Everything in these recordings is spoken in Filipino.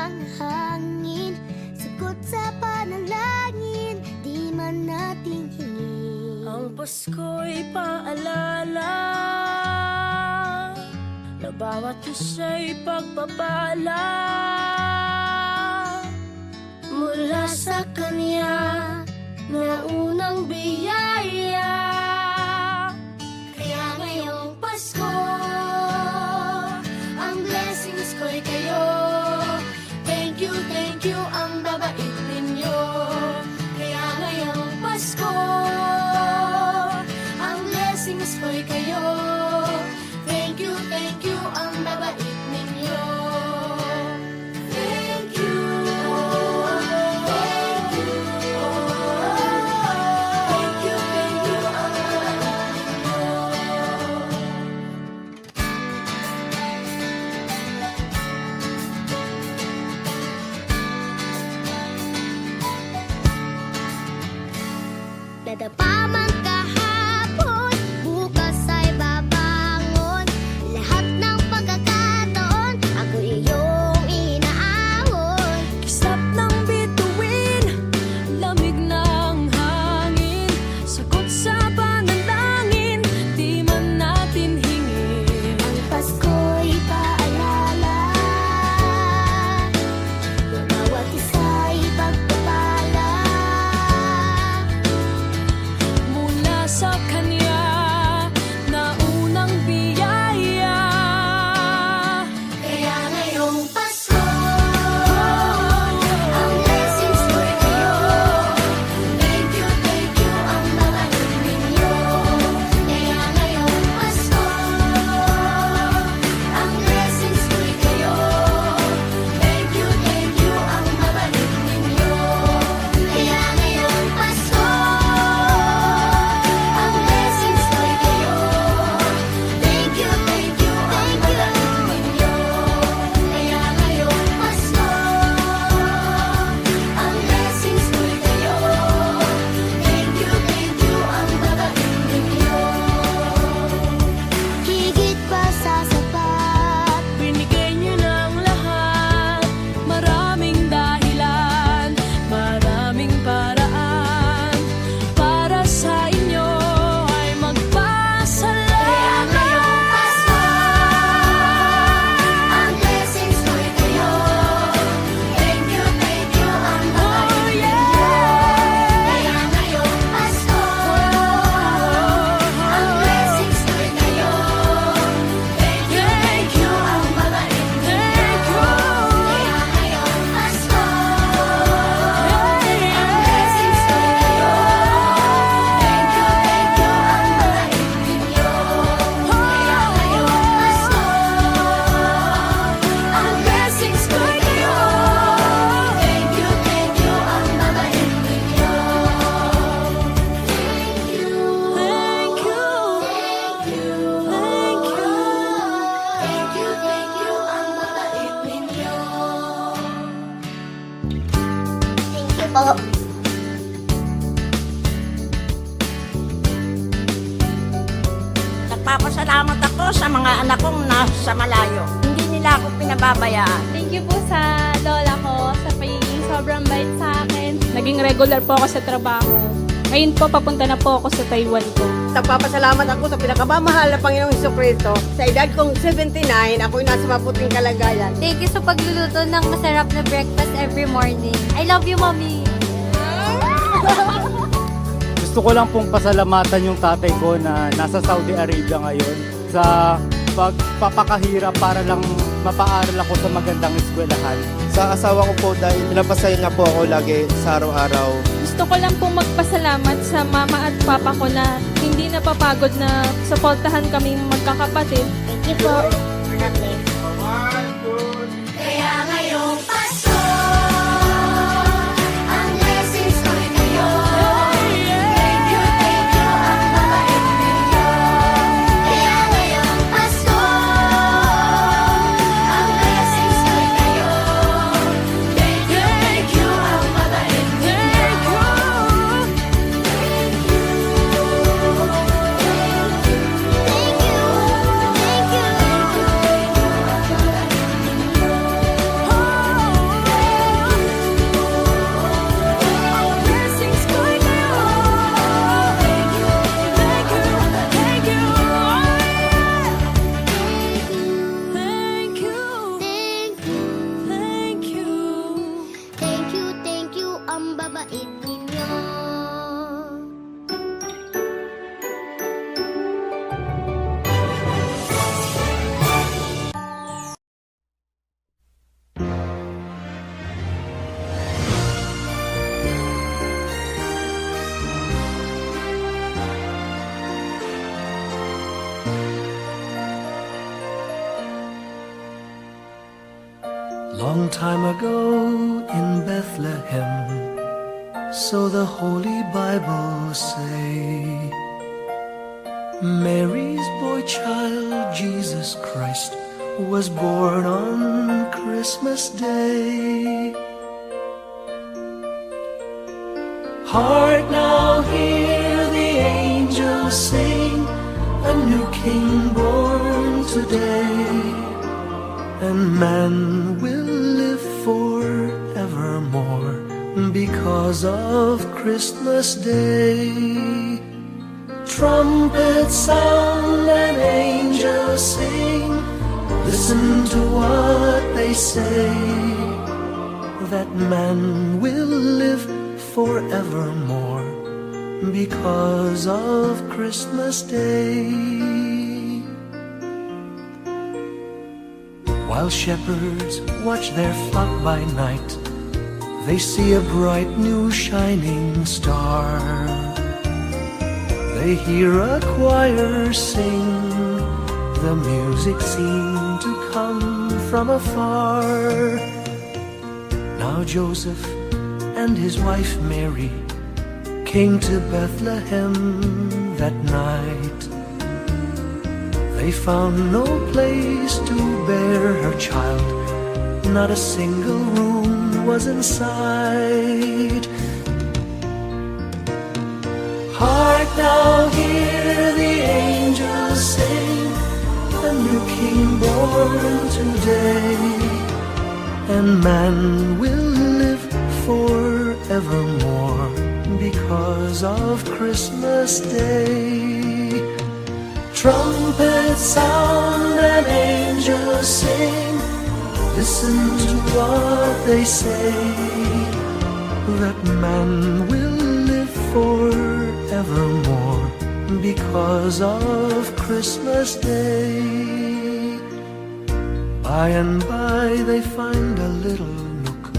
ng hangin, sagot sa panalangin, di man natin hingin. Ang Pasko'y paalala na bawat isa'y pagpapala mula sa Kanya na unang biyaya. Kaya ngayong Pasko, ang blessings ko'y kayo. Thank you, ang babait ninyo. Kaya ngayong Pasko, ang blessings ko'y kayo. Thank you, ang babait ninyo. Thank you, thank you, thank you, ang babait ninyo. Dadapa man kahapon, bukas ay babangon. Lahat ng pagkakataon, ako iyong inaahon. Kisap ng bituin, lamig ng hangin, sagot sa panalangin, di man natin hingin. Ang Pasko'y paalala na bawat isa'y pagpapala Mula sa Kanya na unang biyaya. Kaya ngayong Pasko, ang blessings ko'y kayo. Thank you, ang babait ninyo. Kaya ngayong Pasko, ang blessings ko'y kayo. Thank you, ang babait ninyo. Kaya ngayong Pasko, ang blessings ko'y kayo. Thank you, ang babait ninyo. Kaya ngayong Pasko, ang blessings ko'y kayo. Thank you, ang babait ninyo. Higit pa sa sapat, Binigay niyo ng lahat, maraming dahilan, maraming paraan, para sa inyo ay magpasalamat. kaya ngayong Pasko, ang blessings ko'y kayo. Thank you, ang babait ninyo. Kaya ngayong Pasko, ang blessings ko'y kayo. Thank you, ang babait ninyo. Kaya ngayong Pasko, ang blessings ko'y kayo. Thank you, ang babait ninyo. Kaya ngayong Pasko, ang blessings ko'y kayo. Thank you, ang babait ninyo. Thank you, ang babait ninyo. Thank you po. Nagpapasalamat ako sa mga anak kong nasa malayo. Hindi nila ako pinababayaan. Thank you po sa lola ko sa pagiging sobrang bait sa akin. Naging regular po ako sa trabaho. Ngayon po, papunta na po ako sa Taiwan ko. Nagpapasalamat ako sa pinakamamahal na Panginoong Hesukristo. Sa edad kong 79, ako'y nasa mabuting kalagayan. Thank you sa pagluluto ng masarap na breakfast every morning. I love you, Mommy. Gusto ko lang pong pasalamatan yung tatay ko na nasa Saudi Arabia ngayon sa pagpapakahirap para lang mapaaral ako sa magandang eskwelahan. Sa asawa ko po dahil pinapasaya niya po ako lagi sa araw-araw. Gusto ko lang pong magpasalamat sa mama at papa ko na hindi napapagod na suportahan kaming magkakapatid. Thank you po. Kaya ngayong Pasko, ang blessings ko'y kayo. Thank you, ang babait ninyo. Kaya ngayong Pasko, ang blessings ko'y kayo. Thank you, ang babait ninyo. Thank you, Long time ago in Bethlehem, so the Holy Bible say, Mary's boy child, Jesus Christ, was born on Christmas Day. Hark now, hear the angels sing, a new king born today, and man will live forevermore because of Christmas Day. Trumpets sound and angels sing, listen to what they say, that man will live forevermore because of Christmas Day. While shepherds watch their flock by night, they see a bright new shining star. They hear a choir sing, the music seemed to come from afar. Now Joseph and his wife Mary came to Bethlehem that night. They found no place to bear her child, not a single room was in sight. Hark now, hear the angels sing, a new king born today, and man will live forevermore because of Christmas Day. Trumpets sound and angels sing, listen to what they say, that man will live forevermore because of Christmas Day. By and by they find a little nook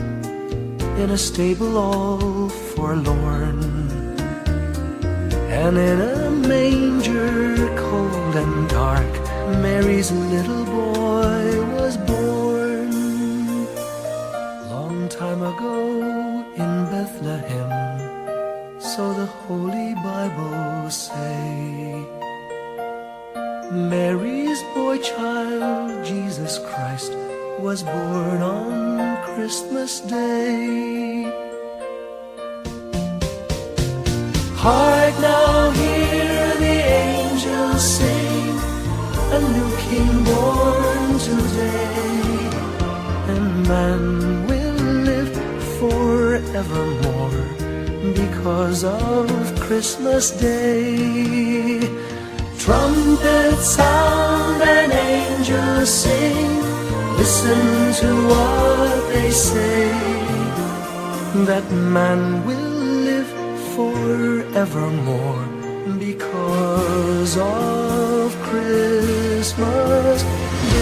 in a stable all forlorn, and in a manger cold and dark, Mary's little boy was born. Long time ago in Bethlehem, so the Holy Bible say, Mary's boy child, Jesus Christ, was born on Christmas Day. Hark now, hear the angels sing, a new king born today, and man will live forevermore because of Christmas Day. Trumpets sound and angels sing, listen to what they say, that man will live forevermore because of Christmas Day.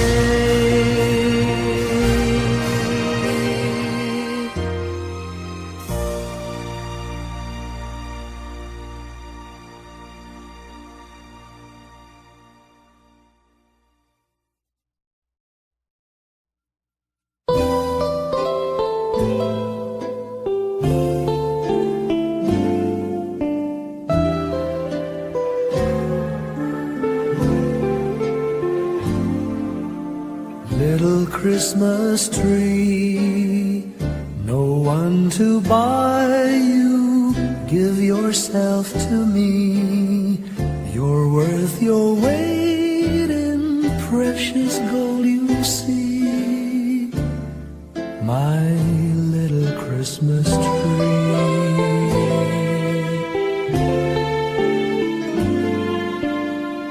Little Christmas tree, no one to buy you, give yourself to me. You're worth your weight in precious gold, you see. My little Christmas tree,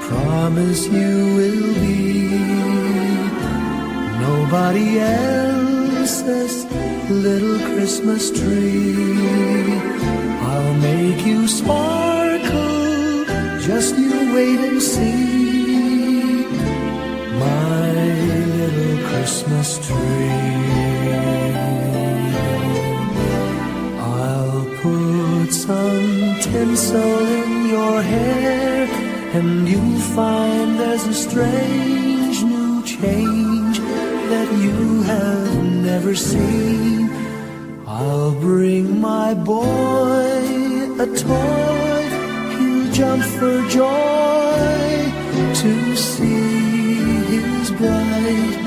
promise you will be nobody else's little Christmas tree. I'll make you sparkle, just you wait and see. My little Christmas tree, I'll put some tinsel in your hair and you'll find there's a strange new change that you have never seen. I'll bring my boy a toy, he'll jump for joy to see his bright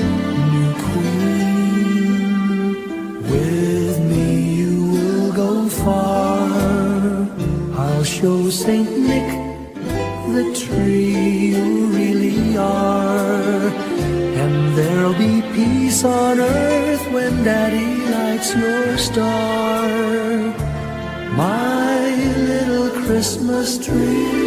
new queen. With me you will go far, I'll show Saint Nick the tree you really are, and there'll be peace on earth when Daddy lights your star, my little Christmas tree.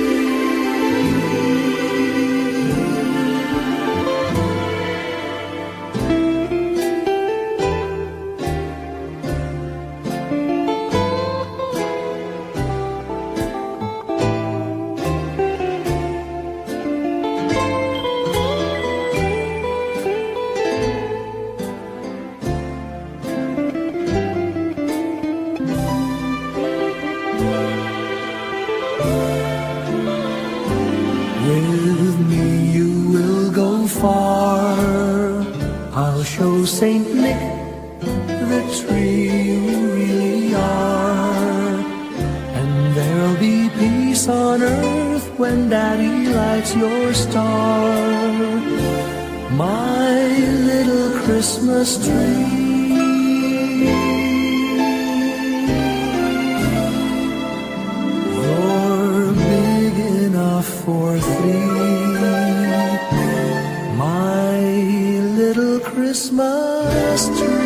With me you will go far, I'll show Saint Nick the tree you really are, and there'll be peace on earth when Daddy lights your star, my little Christmas tree. For three, my little Christmas tree.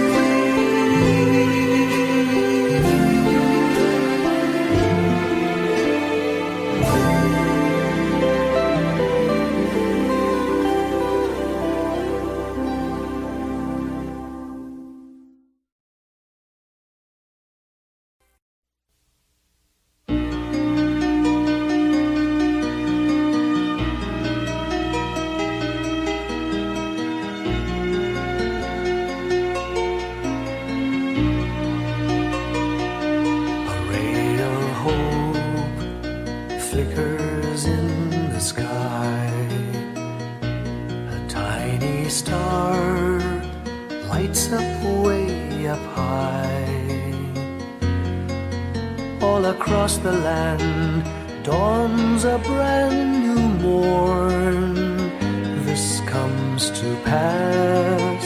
Flickers in the sky, a tiny star lights up way up high. All across the land dawns a brand new morn. This comes to pass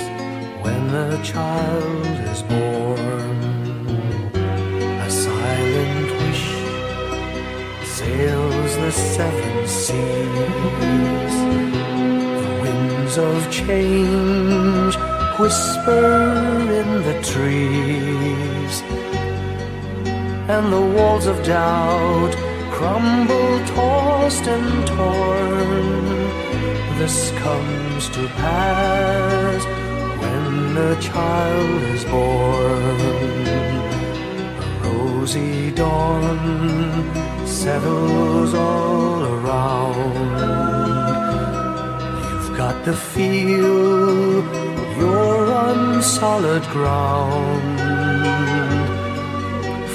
when a child is born. A silent wish sails the seven seas. The winds of change whisper in the trees, and the walls of doubt crumble, tossed and torn. This comes to pass when a child is born. A rosy dawn settles all around. You've got to feel you're on solid ground.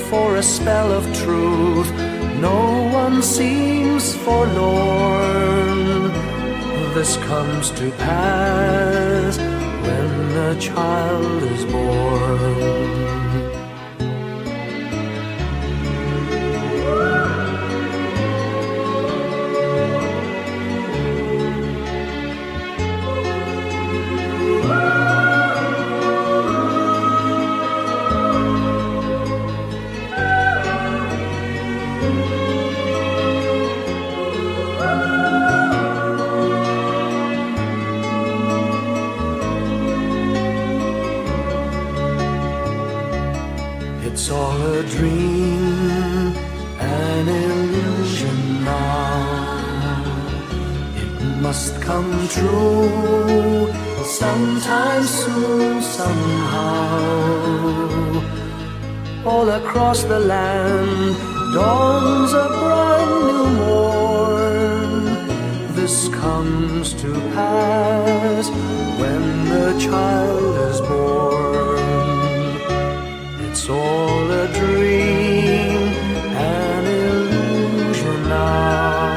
For a spell of truth, no one seems forlorn. This comes to pass when a child is born. It's all a dream, an illusion now. It must come true sometime soon, somehow. All across the land dawns a brand new morn. This comes to pass when the child is born. It's all a dream, an illusion now.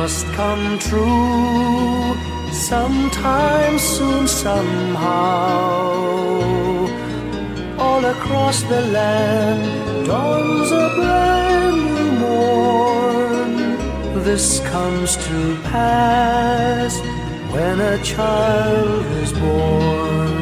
must come true sometime soon, somehow. All across the land dawns a brand new morn. This comes to pass when a child is born.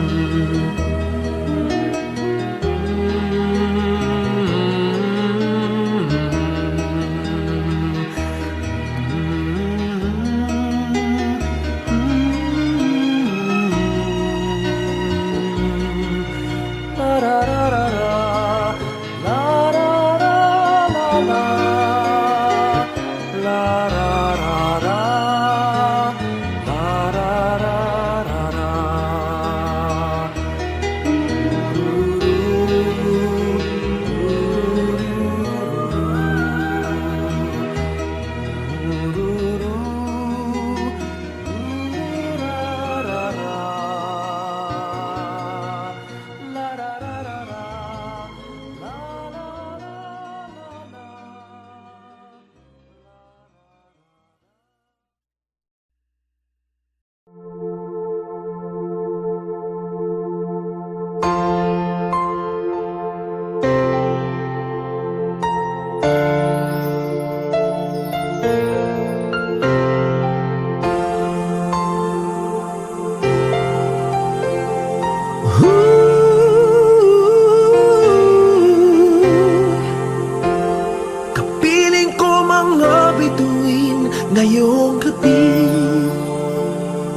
Kapiling ko mga bituin ngayong gabi,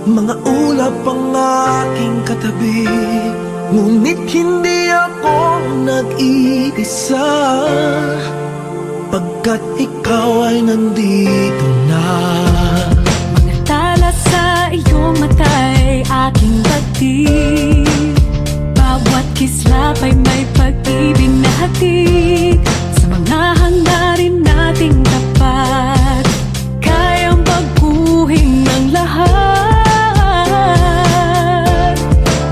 mga ulap ang aking katabi, ngunit hindi ako nag-iisa, pagkat ikaw ay nandito na. Mga tala sa iyong mata'y aking batid, bawat kislap ay may pag-ibig na hatid. Sa mga hangarin nating tapat, kayang baguhin ng lahat.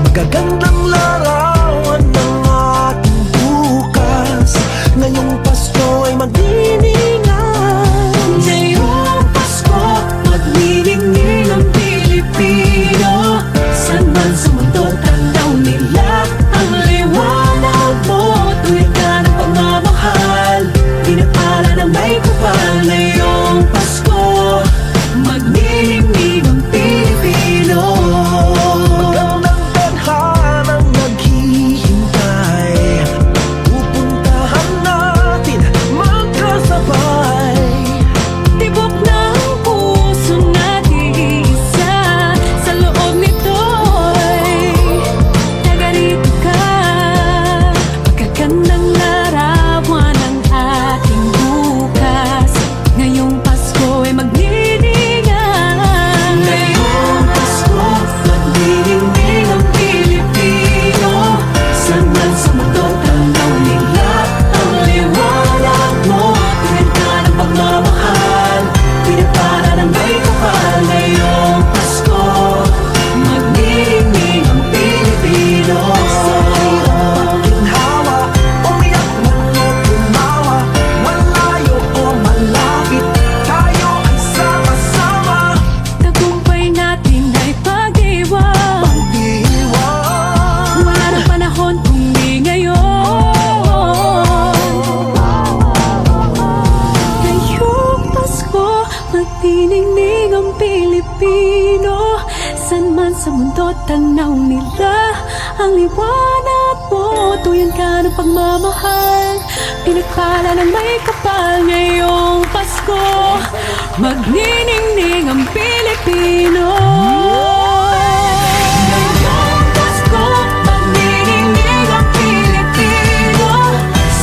Magagandang larawan ng ating bukas, ngayong Pasko ay magdiningan. Ngayong Pasko, magniningning ang Pilipino. Saan man sa mundo tanaw nila ang liwanag mo. Tuwid ka ng pagmamahal, pinapala ng may kapal. Ngayong Pasko, magniningning ang Pilipino. Magandang tadhanang naghihintay, pupuntahan natin magkasabay. Tibok ng puso natin isa, sa loob nito'y tagarito ka. Magagandang larawan ang ating bukas, ngayong Pasko ay magniningan. Ngayong Pasko, magniningning ang Pilipino. Saan man sa mundo tanaw nila ang liwanag mo. Tuwid ka ng pagmamahal, pinapala ng may kapal. Ngayong Pasko, magniningning ang Pilipino. Ginhawa, umiyak man o tumawa, malayo o malapit, tayo ay sama-sama. Tagumpay natin ay pag-iwan, Pag-iwan, wala na panahon kung di ngayon. Ngayong Pasko, magniningning ang Pilipino. Saan man sa mundo tanaw nila ang liwanag mo. Tuyan ka ng pagmamahal, pinagpala ng may kapal. Ngayong Pasko, magniningning ang Pilipino. Ngayong Pasko, magniningning ang Pilipino.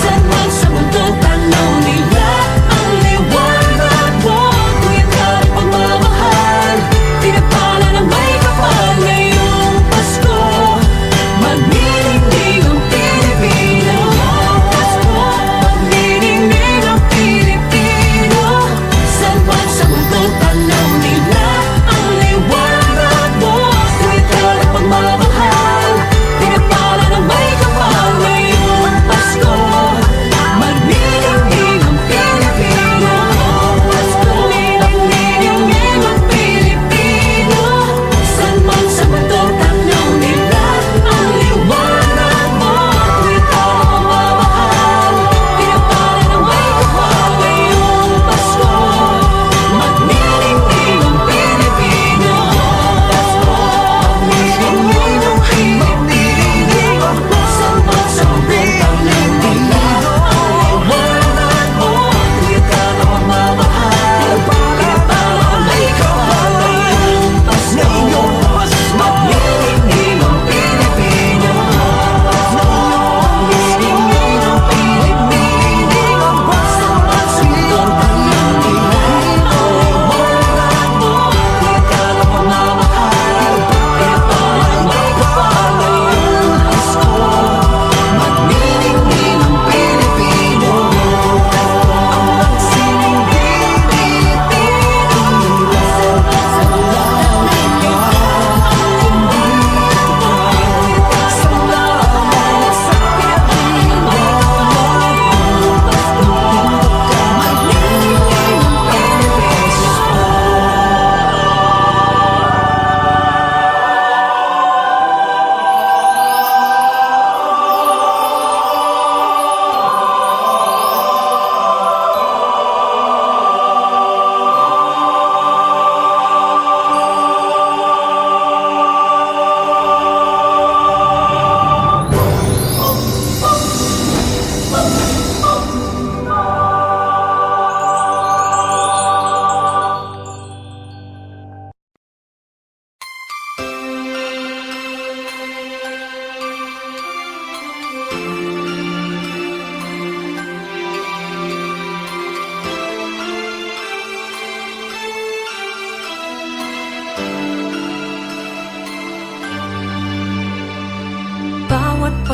Saan man sa mundo tanaw nila ang liwanag mo. Tuyan ka ng pagmamahal, pinagpala ng may kapal. Ngayong Pasko, magniningning ang Pilipino. Pasko, magniningning ang Pilipino. Saan man sa mundo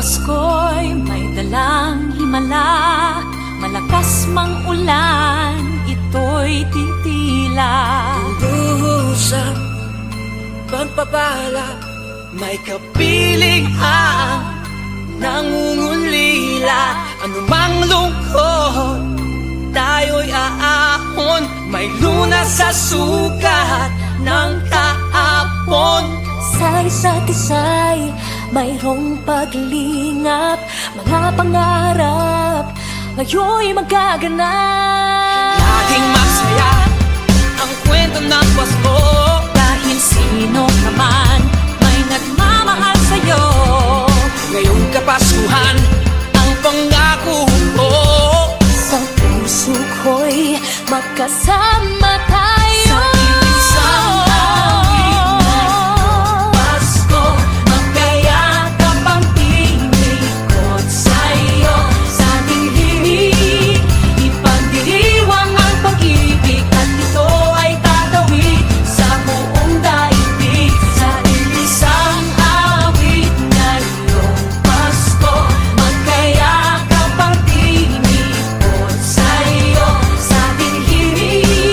Pasko'y may dalang himala, malakas mang ulan, ito'y titila. Usap, pagpapala, may kapiling ang nangungulila. Anumang lungkot, tayo'y aahon, may lunas sa sukat ng kahapon. Sa isa't isa'y mayroong paglingap, mga pangarap ngayon'y magaganap. Laging masaya ang kwento ng Pasko. Dahil sino ka man may nagmamahal sa'yo. Ngayong Kapaskuhan, ang pangako ko, Sa puso ko'y magkasama tayo. sa isang awit na Pasko, Magkayakap ang tinikot sa'yo. Sa ating himig, ipagdiriwang ang pag-ibig, at ito ay tatawid sa buong daigdig. Sa isang awit ngayong Pasko, magkayakap ang tinikot sa'yo. Sa ating himig,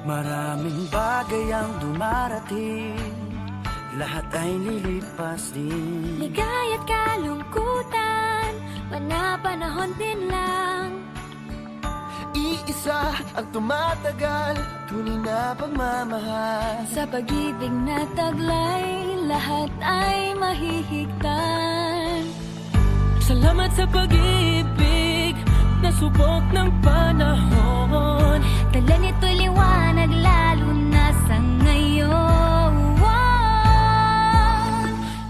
Maraming bagay ang dumarating, lahat ay lilipas din. Ligaya't kalungkutan, panahon din lang. Iisa ang tumatagal, tunay na pagmamahal. Sa pag-ibig na taglay, lahat ay mahihigtan. Salamat sa pag-ibig na subok ng panahon. Dala nito'y liwanag lalo na sa ngayon.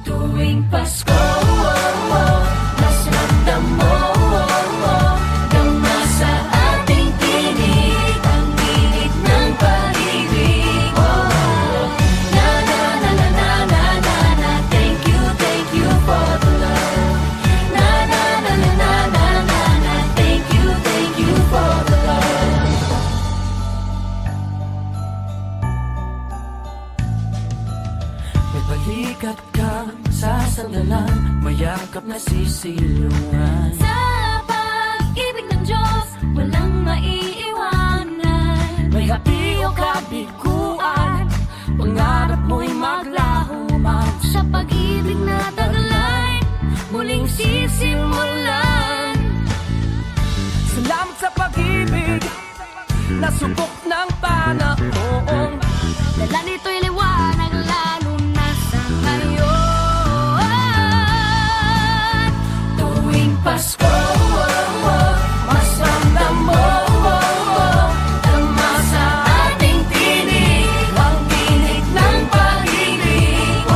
Tuwing Pasko, mas ramdam mo gama sa ating tinig ang init ng pag-ibig. Na na na na na na na na, thank you for the love. Na na na na na na na na, thank you for the love. May balikat kang sasandalan, mayakap na sisilungan. Sa pag-ibig ng Diyos, walang maiiwanan. May hati o kabiguan, pangarap mo'y maglaho man. Sa pag-ibig na taglay, muling sisimulan. Salamat sa pag-ibig na subok ng panahon. Dala nito'y liwanag lalo na sa ngayon. Tuwing Pasko, mas ramdam mo gama sa ating tinig ang tinig ng pag-ibig.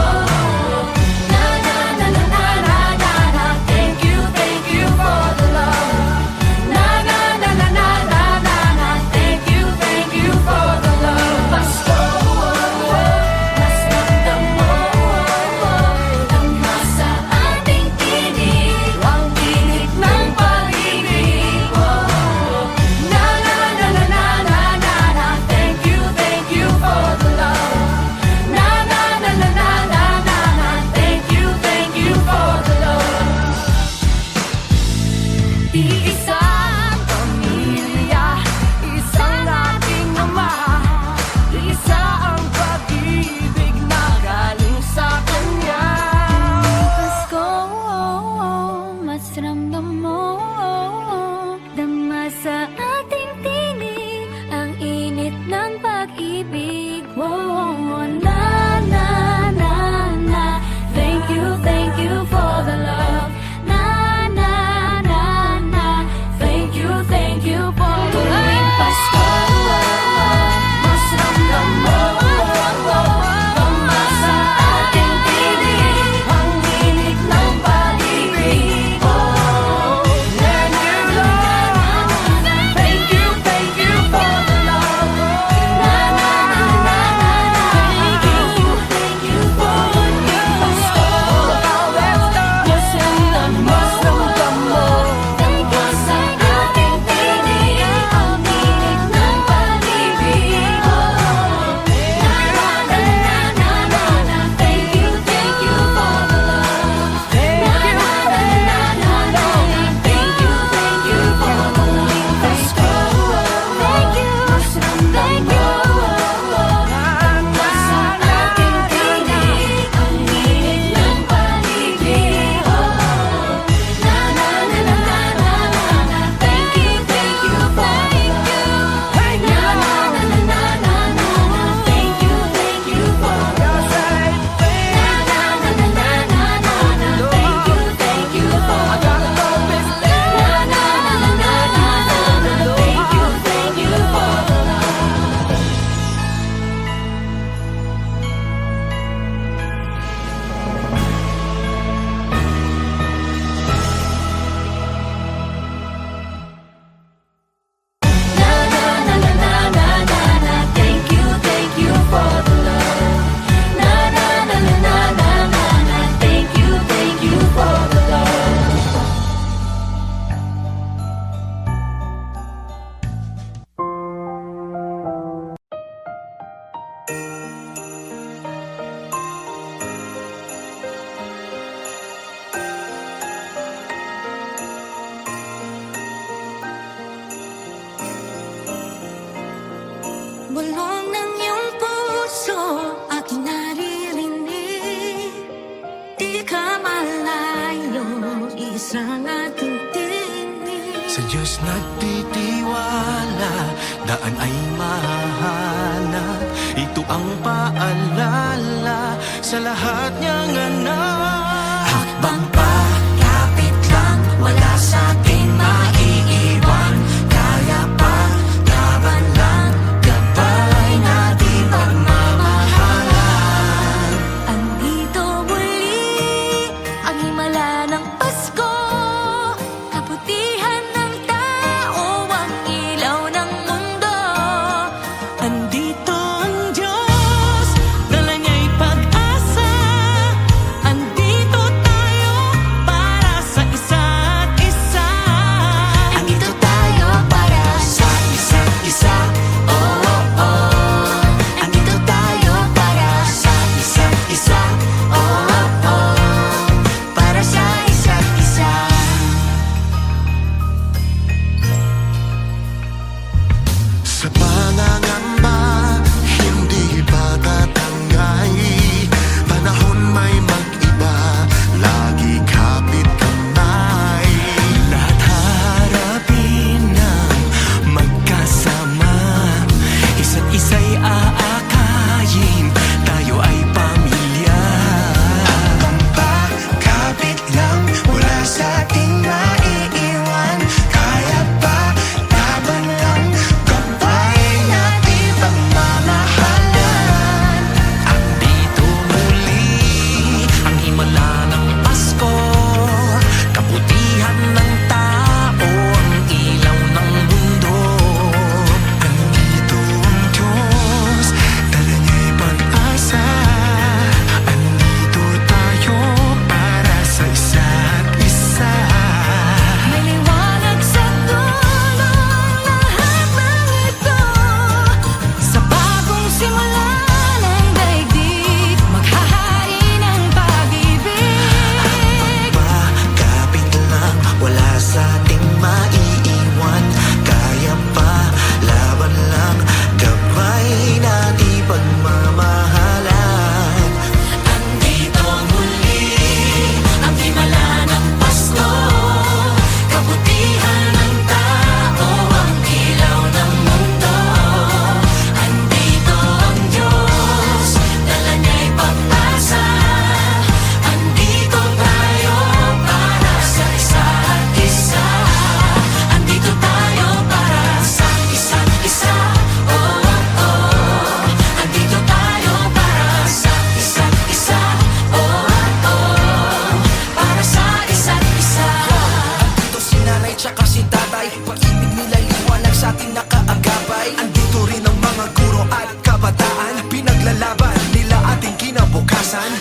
Na na na na na na na na, thank you for the love. Na na na na na na na na, thank you for the love. Pasko, mas ramdam mo gama sa ating tinig ang tinig ng isang ating tinig. Sa Diyos nagtitiwala, daan ay mahahanap. Ito ang paalala sa lahat niyang anak. Hakbang pa, kapit lang, wala sa ating maiiwan. Kaya pa, laban lang, gabay natin pagmamahalan. Andito muli, ang himala ng Pasko. Kabutihan ng tao, ang ilaw ng mundo. Andito ang Diyos, dala niya'y pag-asa. Andito tayo para sa isa't isa. Andito tayo para sa isa't isa. Oh, oh, oh. Andito tayo para sa isa't isa. Oh, oh, oh. Para sa isa't isa. Sa pangangamba, hindi pa tatangay. Panahon may mag-iba, lagi kapit kamay. Lahat harapin ng magkasama. Isa't isa'y aakayin, tayo ay pamilya. Kapit lang, wala sa ating maiiwan. Kaya pa, laban lang, gabay natin pagmamahalan. Andito muli, ang himala ng Pasko. Kabutihan ng tao, ang ilaw ng mundo. Andito ang Diyos, dala niya'y pag-asa. Andito tayo para sa isa't isa. May liwanag sa dulo lahat ng ito. Sa bagong simula ng daigdig, maghahari ng pag-ibig. Kapit lang, wala sa ating maiiwan. Kaya pa, laban lang, gabay natin pagmamahalan. Andito muli, ang himala ng Pasko. Kabutihan ng tao, ang ilaw ng mundo. Andito ang Diyos, dala niya'y pag-asa. Andito tayo para sa isa't isa. Andito tayo para sa isa't isa. Oh, oh, oh. Andito tayo para sa isa't isa. Oh, oh, para sa isa't isa. Andito si nanay tsaka si tatay, pag-ibig nila liwanag sa ating nakaagapay. Andito rin ang mga guro at kabataan, pinaglalaban nila ating kinabukasan.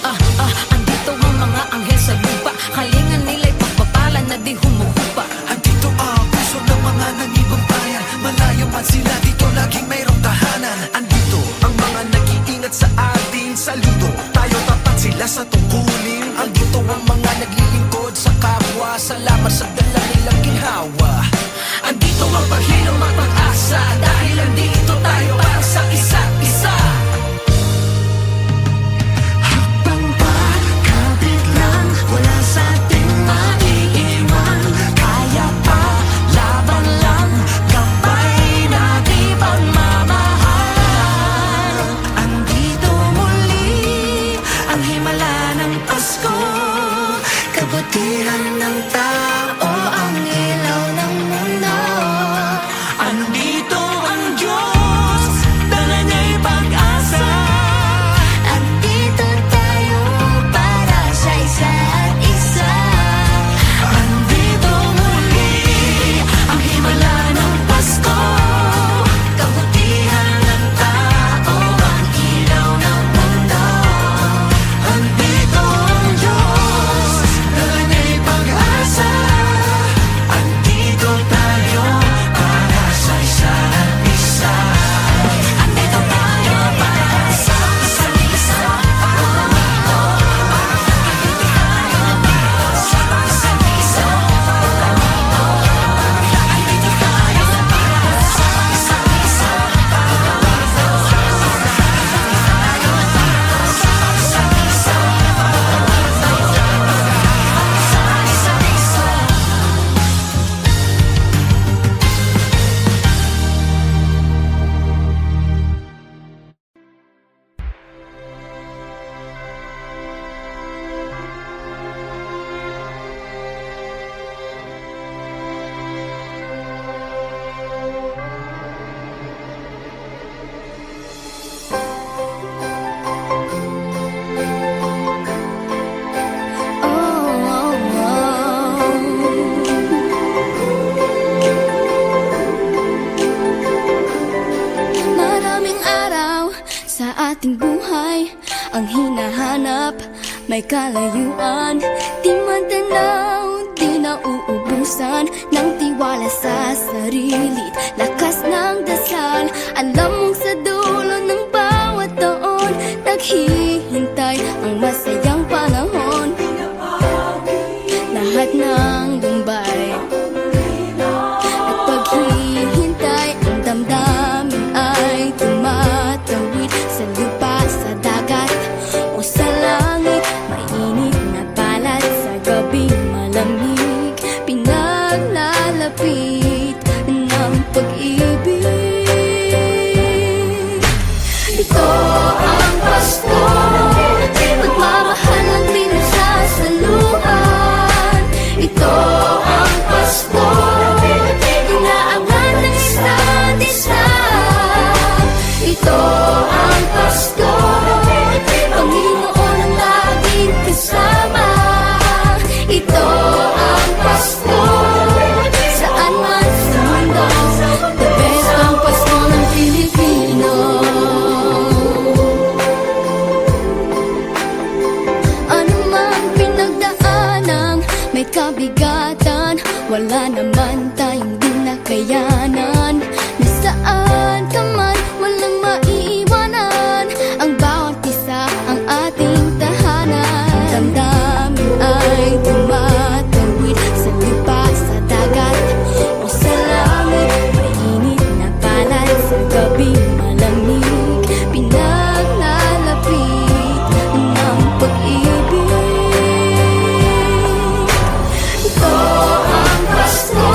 Andito ang mga anghel sa lupa, kalingan nila'y pagpapala na di humuhupa. Andito ang puso ng mga nangibang bayan, malayo man sila dito laging mayroong tahanan. Andito ang mga nag-iingat sa atin, saludo tayo tapat sila sa tungkulin. Andito ang mga naglilingkod sa kapwa, salamat sa dala nilang ginhawa. Andito ang paghilom at pag-asa, dahil andito tayo para sa isa't isa. Hakbang pa, kapit lang, wala sa ating maiiwan. Kaya pa, laban lang, gabay natin pagmamahalan. Andito muli, ang himala ng Pasko. Kabutihan ng tao, ang ilaw ng mundo. Andito ang Diyos, dala niya'y pag-asa. Andito tayo para sa isa't isa. Andito muli, ang himala ng Pasko. Kabutihan ng tao, ang ilaw ng mundo. Andito ang Diyos, dala niya'y pag-asa. ating buhay ang hinahanap, may kalayuan, di matanaw, di nauubusan ng tiwala sa sarili, lakas ng dasal. Alam mong sa dulo ng bawat taon, naghihintay ang masayang panahon. Lahat ng lumbay at paghihintay, ang damdamin ay tumatawid sa lupa, sa dagat o sa langit. Mainit na palad sa gabing malamig, pinaglalapit ng pag-ibig. Ito ang Pasko, pagmamahal ang pinagsasaluhan. Ito ang Pasko, inaangan ng isa't isa. Ito ang Pasko, Panginoon ang laging kasama. Ito ang Pasko, saan man sa mundo, the best ang Pasko ng Pilipino. Ano mang pinagdaanang may kabigatan, wala naman tayong di nakayanan. Nasaan ka man, walang maiiwanan, ang bawat isa ang ating tahanan. Damdamin ay tumatawid sa lupa, sa dagat o sa langit. Mainit na palad sa gabing malamig, pinaglalapit ng pag-ibig. Ito ang Pasko,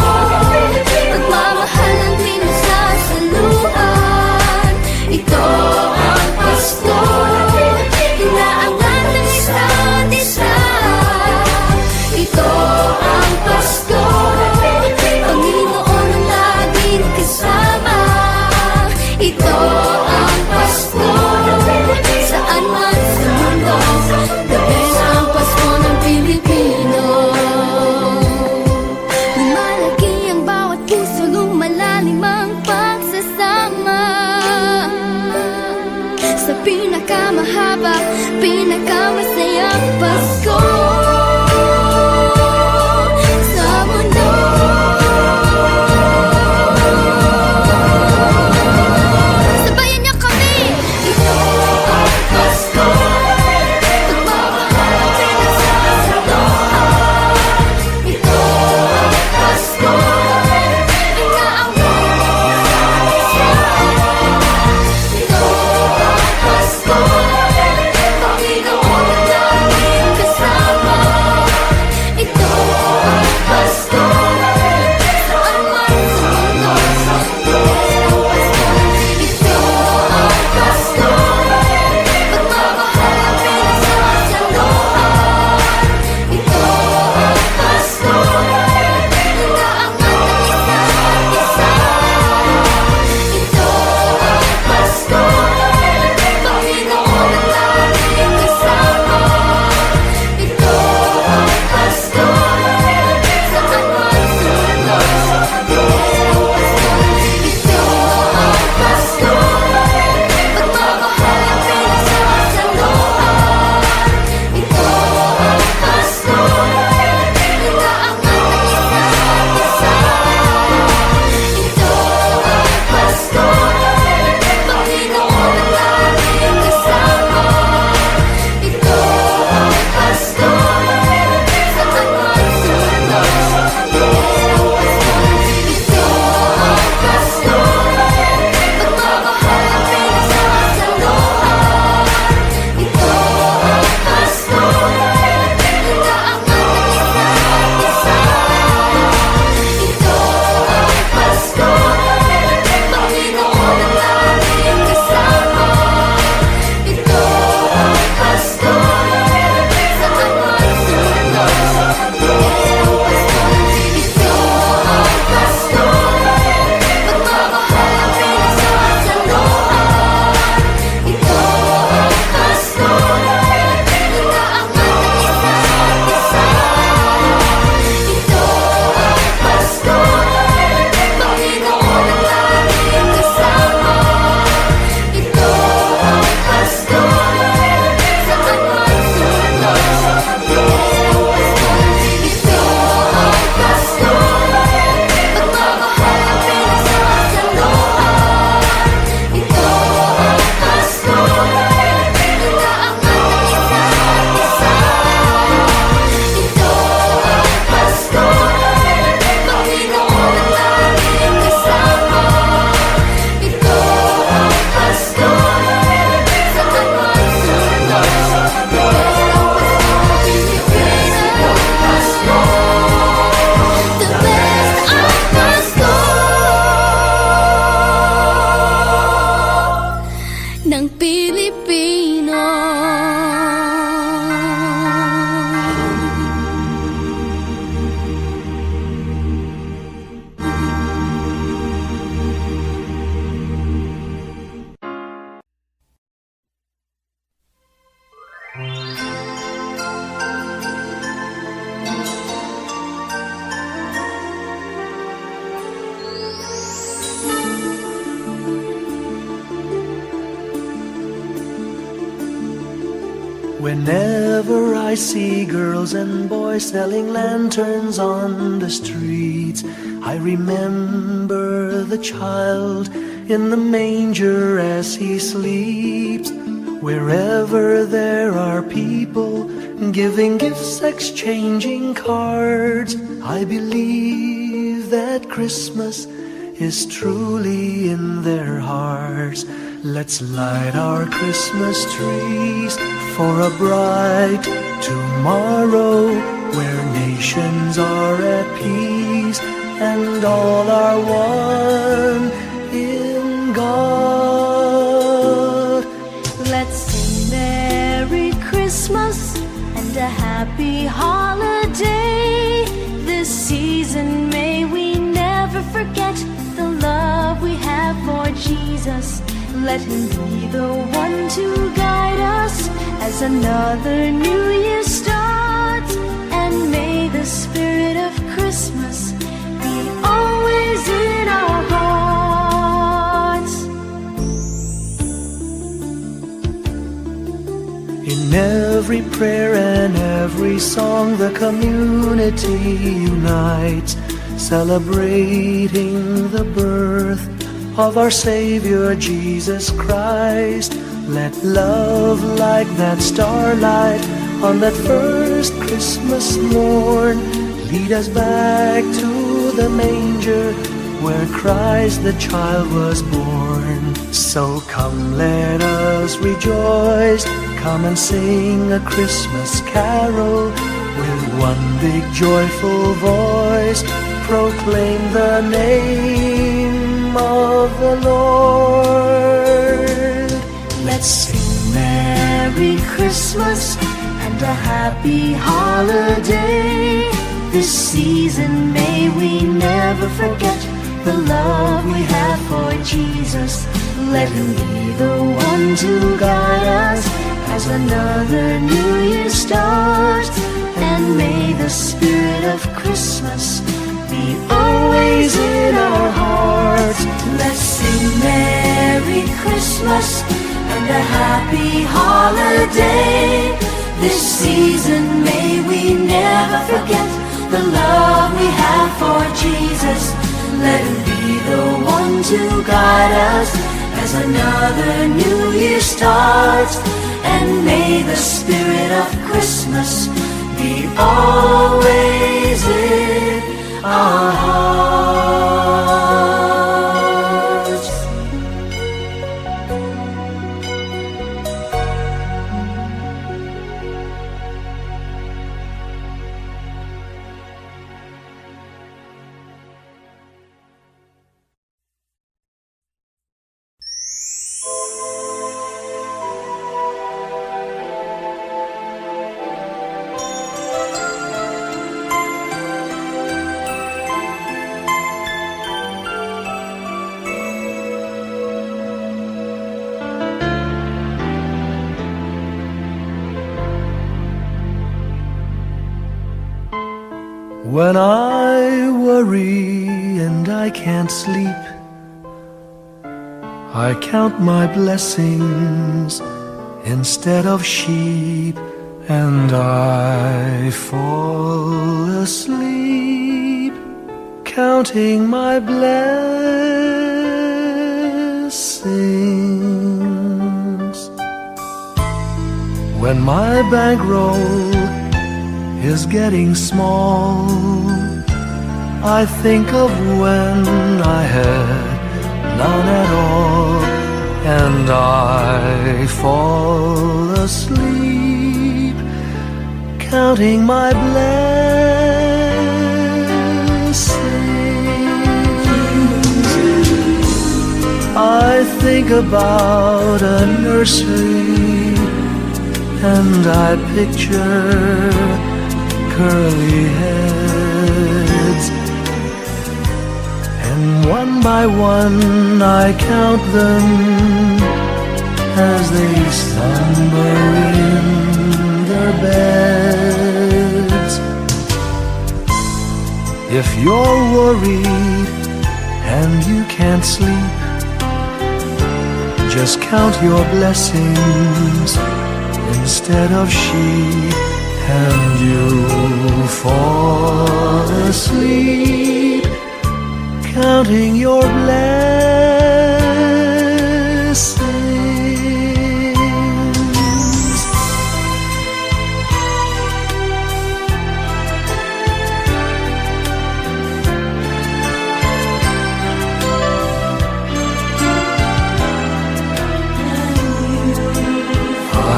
Whenever I see girls and boys selling lanterns on the streets, I remember the child in the manger as he sleeps. Wherever there are people giving gifts, exchanging cards, I believe that Christmas is truly in their hearts. Let's light our Christmas trees for a bright tomorrow, where nations are at peace and all are one in God. Let's sing Merry Christmas and a Happy Holiday. This season may we never forget the love we have for Jesus. Let Him be the one to guide us as another new year starts. And may the spirit of Christmas be always in our hearts. In every prayer and every song, the community unites, celebrating the birth of our Savior Jesus Christ. Let love like that starlight on that first Christmas morn lead us back to the manger where Christ the child was born. So come, let us rejoice, come and sing a Christmas carol with one big joyful voice. Proclaim the name of the Lord. Let's sing Merry Christmas and a Happy Holiday. This season may we never forget the love we have for Jesus. Let Him be the one to guide us as another new year starts. And may the spirit of Christmas be always in our hearts. Let's sing Merry Christmas and a Happy Holiday. This season may we never forget the love we have for Jesus. Let Him be the one to guide us as another new year starts. And may the spirit of Christmas be always in our hearts. When I worry and I can't sleep, I count my blessings instead of sheep, and I fall asleep counting my blessings. When my bankroll is getting small, I think of when I had none at all, and I fall asleep counting my blessings. I think about a nursery, and I picture curly heads, and one by one I count them as they slumber in their beds. If you're worried and you can't sleep, just count your blessings instead of sheep, and you fall asleep, counting your blessings.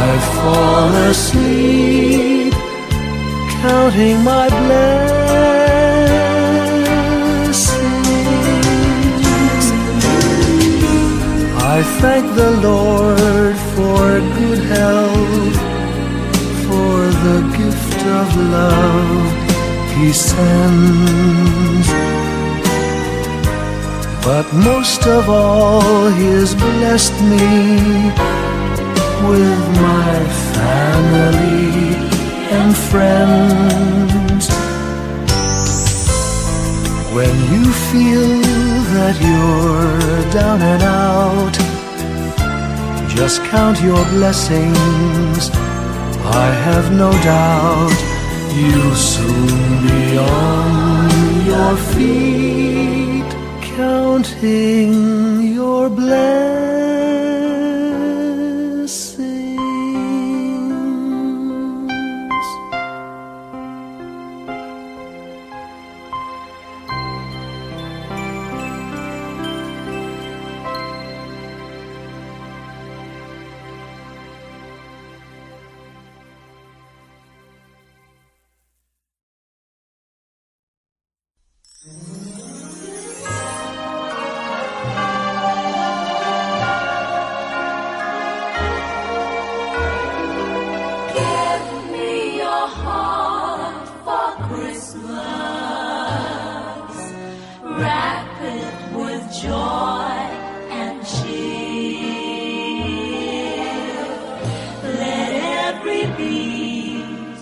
I fall asleep, counting my blessings. I thank the Lord for good health, for the gift of love He sends. But most of all, He has blessed me with my family and friends. When you feel that you're down and out, just count your blessings. I have no doubt you'll soon be on your feet, counting your blessings. Give me your heart for Christmas. Wrap it with joy and cheer. Let every beat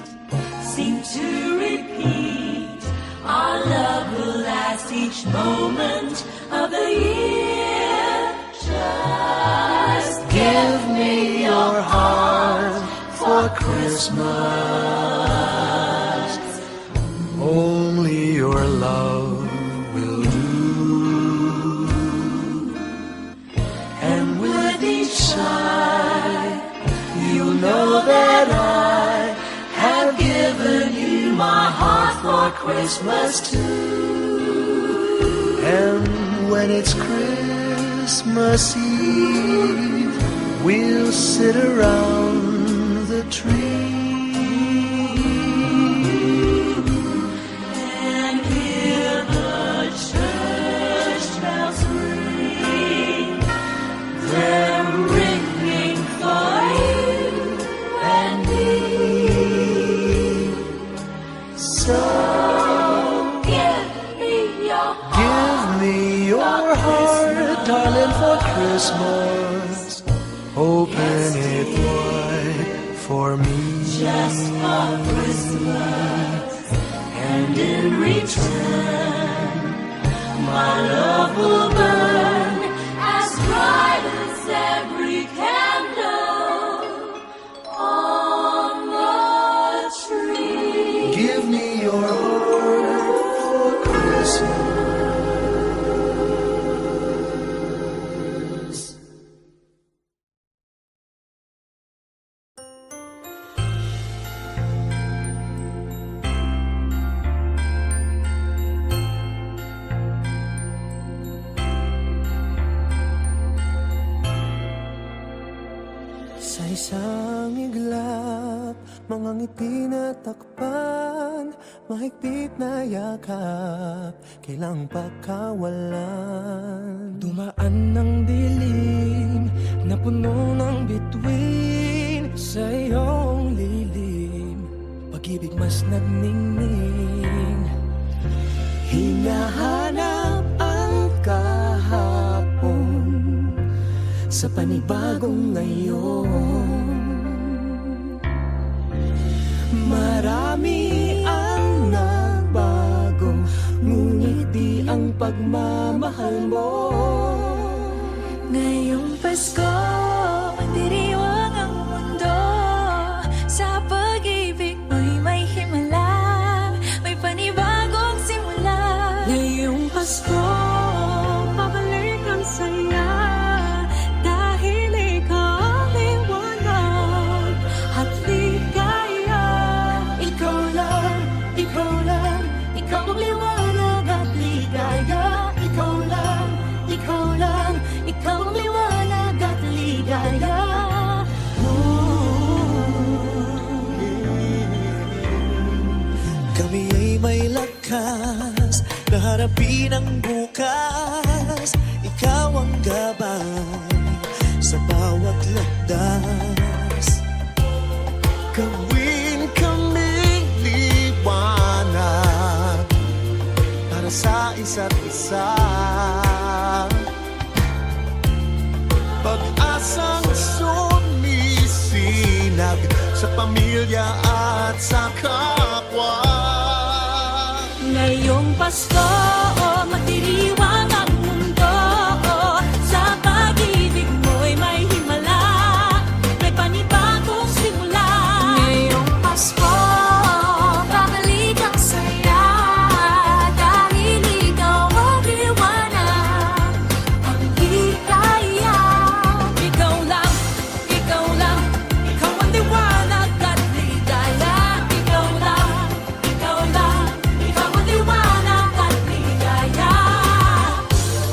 seem to repeat. Our love will last each moment of the year. Just give me your heart for Christmas. Only your love will do. And with each sigh, you'll know that I have given you my heart for Christmas too. And when it's Christmas Eve, we'll sit around the tree and hear the church bells ring. They're ringing for you and me. So give me your heart, darling, for Christmas. Open it wide for me, just for Christmas. And in return, my love will burn as bright as every candle on the tree. Give me your heart for Christmas. Sa isang iglap, mga ngiti na takpan, mahigpit na yakap, kailang pagkawalan. Dumaan ng dilim na puno ng bituin, sa iyong lilim, pag-ibig mas nagningning. Hinahanap ang kahapon sa panibagong ngayon. Marami ang nagbago, ngunit di ang pagmamahal mo. Ngayong Pasko, diriwang ang mundo, Kami ay may lakas na harapin ang bukas. Ikaw ang gabay sa bawat landas. Gawin kaming liwanag para sa isa't isa. Pag-asang sumisinag sa pamilya at sa kapwa. Ngayong Pasko, magdiriwang ang mundo. Sa pag-ibig mo'y may himala, may panibagong simula. Ngayong Pasko, babalik ang saya, dahil ikaw ang liwanag, ang hikaya. Ikaw lang, ikaw lang, ikaw ang liwanag at ligaya. Ikaw lang, ikaw lang, ikaw ang liwanag at ligaya.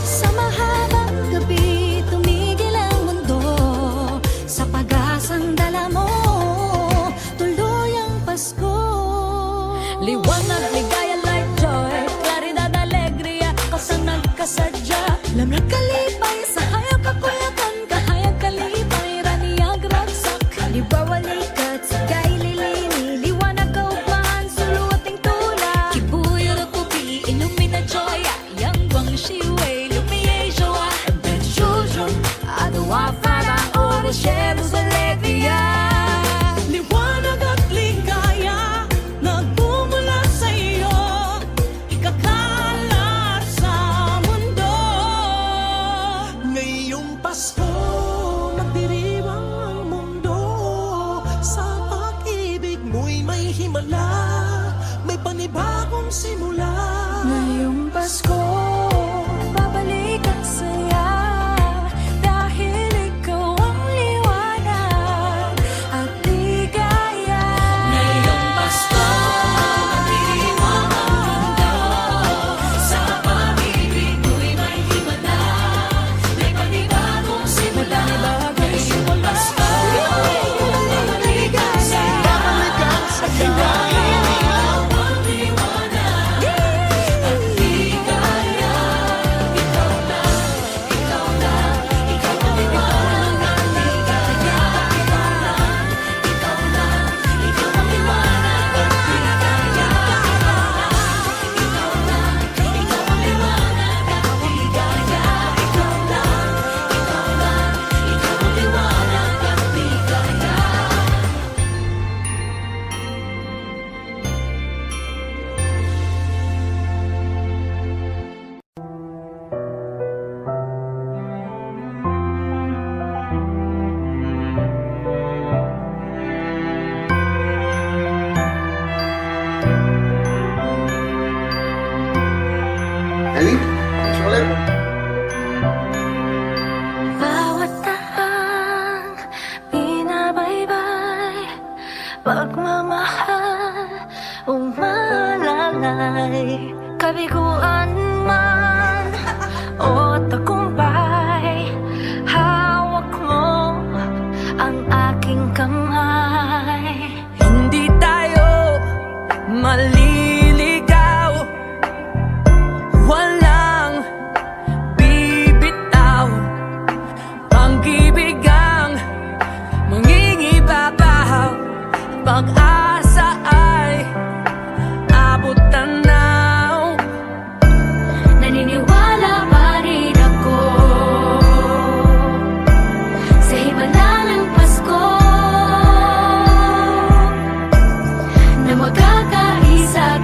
Sa mahabang gabi, tumigil ang mundo. Sa pag-asang dala mo, tuloy ang Pasko. Liwanag, ligaya, light, joy, claridad, alegria, kasang nagkasadya. Lamig kalipay, sa hayag kakuyakan, kahayag kalipay, raniyag ragsak. Libawalikat, sigay lilini, liwanag kaupahan, suluating tula. Kibuyo na pupi, illumina joya, yang guang shiwei, lumiye joa. Ben shujun, adawa parang oro, sheros alegria. Liwanag at ligaya nagmumula sa iyo, ikakalat sa mundo. Ngayong Pasko, magdiriwang ang mundo. Sa pag-ibig mo'y may himala, may panibagong simula. Ngayong Pasko, babalik ang saya, dahil ikaw ang liwanag at ligaya. Ngayong Pasko, magdiriwang ang mundo. Sa pag-ibig mo'y may himala, may panibagong simula. Ngayong Pasko, babalik ang saya, ikaw ang liwanag at ligaya. Ikaw lang, ikaw lang, ikaw ang liwanag at ligaya. Ikaw lang, ikaw lang, ikaw ang liwanag at ligaya. Ikaw lang, ikaw ang liwanag at ligaya. Ikaw lang, ikaw lang, ikaw ang liwanag at ligaya. Bawat tahang binabaybay, pagmamahal umalalay. Kabiguan man o tagumpay, hawak mo ang aking kamay. Hindi tayo maliligaw, walang bibitaw. Pag-ibig ang mangingibabaw, pag-asa ay abot tanaw. Naniniwala pa rin ako sa himala ng Pasko, na magkakaisa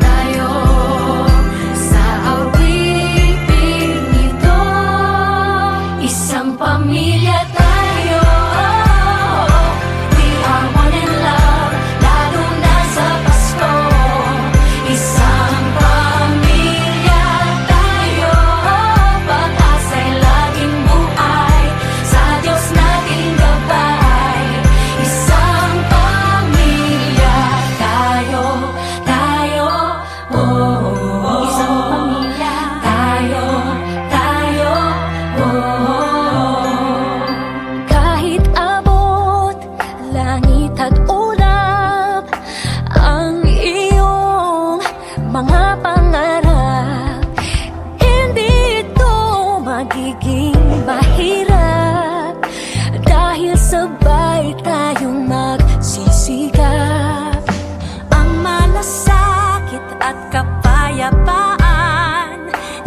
at kapayapaan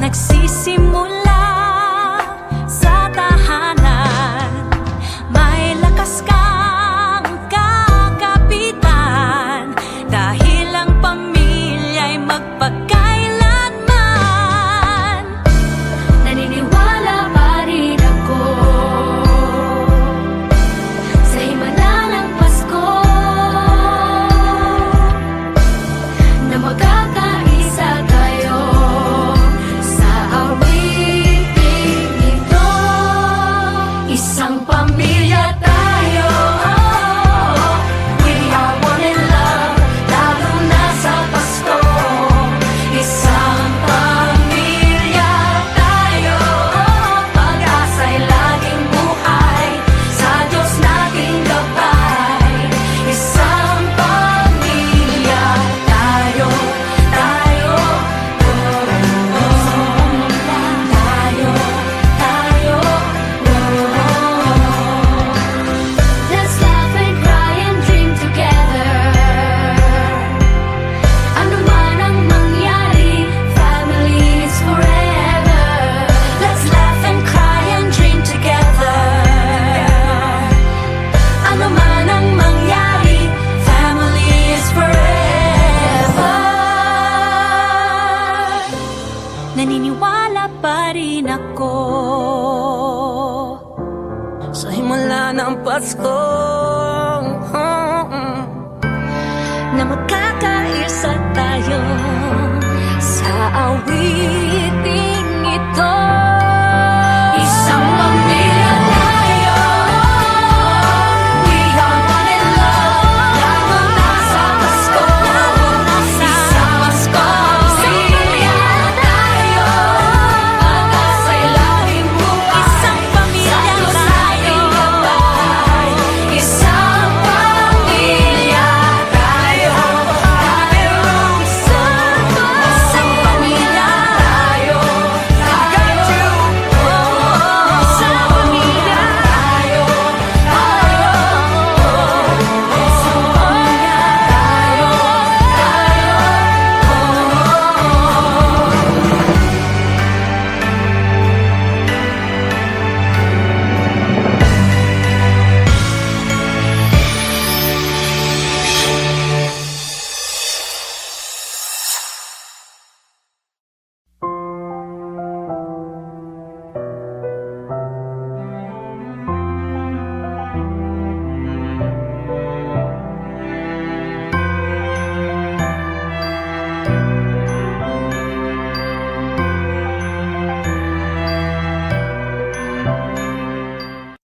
nagsisimula sa tahanan. May lakas kang kakapitan dahil ang pamilya'y magpakailanman. Naniniwala pa rin ako sa himala ng Pasko na magkakaisa tayo sa awiting ito. Isang pamilya tayo, we are one in love, lalo na sa Pasko. Isang pamilya tayo, pag-asa'y laging buhay, sa Diyos nating gabay. Isang pamilya tayo, tayo, tayo, Let's laugh and cry and dream together. Ano man ang mangyari, family is forever. Let's laugh and cry and dream together. Ano man ang mangyari, family is forever. Naniniwala pa rin ako sa himala ng Pasko.